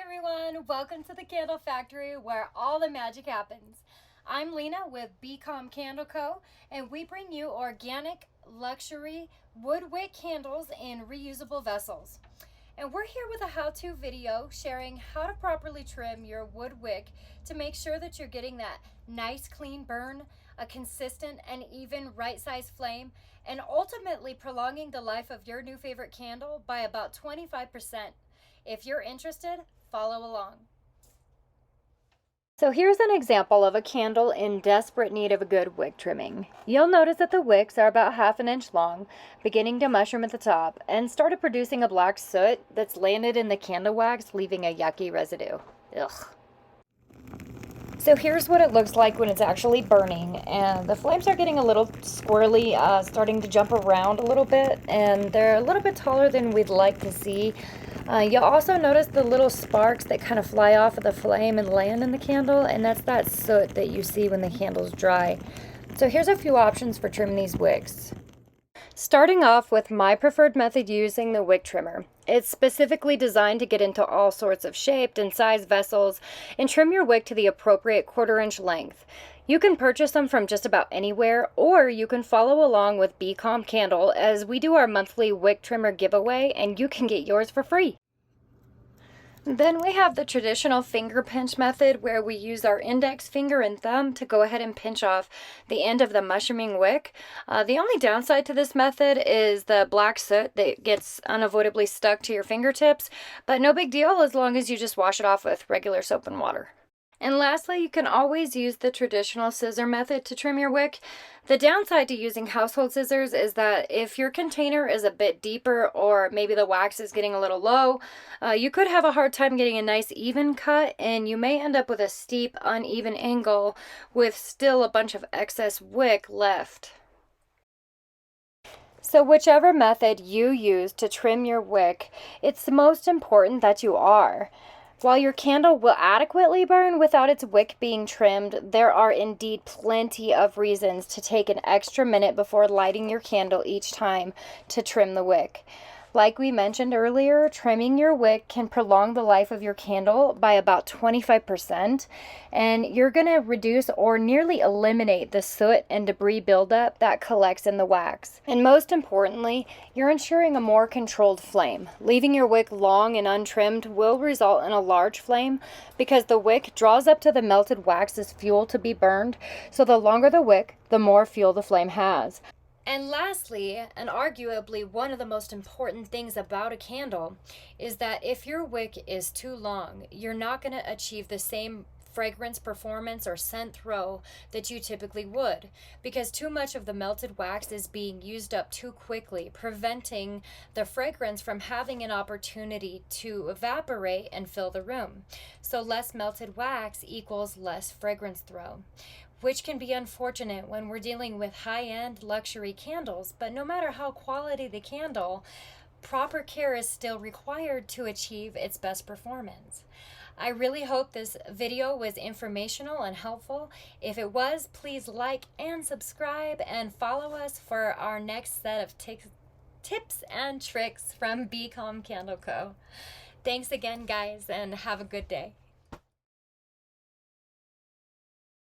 everyone, welcome to the Candle Factory where all the magic happens. I'm Lena with BCom Candle Co. and we bring you organic luxury wood wick candles in reusable vessels. And we're here with a how-to video sharing how to properly trim your wood wick to make sure that you're getting that nice clean burn, a consistent and even right size flame, and ultimately prolonging the life of your new favorite candle by about 25%. If you're interested, follow along. So here's an example of a candle in desperate need of a good wick trimming. You'll notice that the wicks are about 1/2 inch long, beginning to mushroom at the top, and started producing a black soot that's landed in the candle wax, leaving a yucky residue. Ugh. So here's what it looks like when it's actually burning, and the flames are getting a little squirrely, starting to jump around a little bit, and they're a little bit taller than we'd like to see. You'll also notice the little sparks that kind of fly off of the flame and land in the candle, and that's that soot that you see when the candle's dry. So here's a few options for trimming these wicks. Starting off with my preferred method using the wick trimmer. It's specifically designed to get into all sorts of shaped and size vessels and trim your wick to the appropriate 1/4 inch length. You can purchase them from just about anywhere, or you can follow along with BCom Candle as we do our monthly wick trimmer giveaway and you can get yours for free. Then we have the traditional finger pinch method where we use our index finger and thumb to go ahead and pinch off the end of the mushrooming wick. The only downside to this method is the black soot that gets unavoidably stuck to your fingertips, but no big deal as long as you just wash it off with regular soap and water. And lastly, you can always use the traditional scissor method to trim your wick. The downside to using household scissors is that if your container is a bit deeper or maybe the wax is getting a little low, you could have a hard time getting a nice even cut, and you may end up with a steep, uneven angle with still a bunch of excess wick left. So whichever method you use to trim your wick, it's most important that you are. While your candle will adequately burn without its wick being trimmed, there are indeed plenty of reasons to take an extra minute before lighting your candle each time to trim the wick. Like we mentioned earlier, trimming your wick can prolong the life of your candle by about 25%, and you're going to reduce or nearly eliminate the soot and debris buildup that collects in the wax. And most importantly, you're ensuring a more controlled flame. Leaving your wick long and untrimmed will result in a large flame because the wick draws up to the melted wax as fuel to be burned, so the longer the wick, the more fuel the flame has. And lastly, and arguably one of the most important things about a candle, is that if your wick is too long, you're not going to achieve the same fragrance performance or scent throw that you typically would, because too much of the melted wax is being used up too quickly, preventing the fragrance from having an opportunity to evaporate and fill the room. So less melted wax equals less fragrance throw, which can be unfortunate when we're dealing with high-end luxury candles. But no matter how quality the candle, proper care is still required to achieve its best performance. I really hope this video was informational and helpful. If it was, please like and subscribe and follow us for our next set of tips and tricks from BCom Candle Co. Thanks again, guys, and have a good day.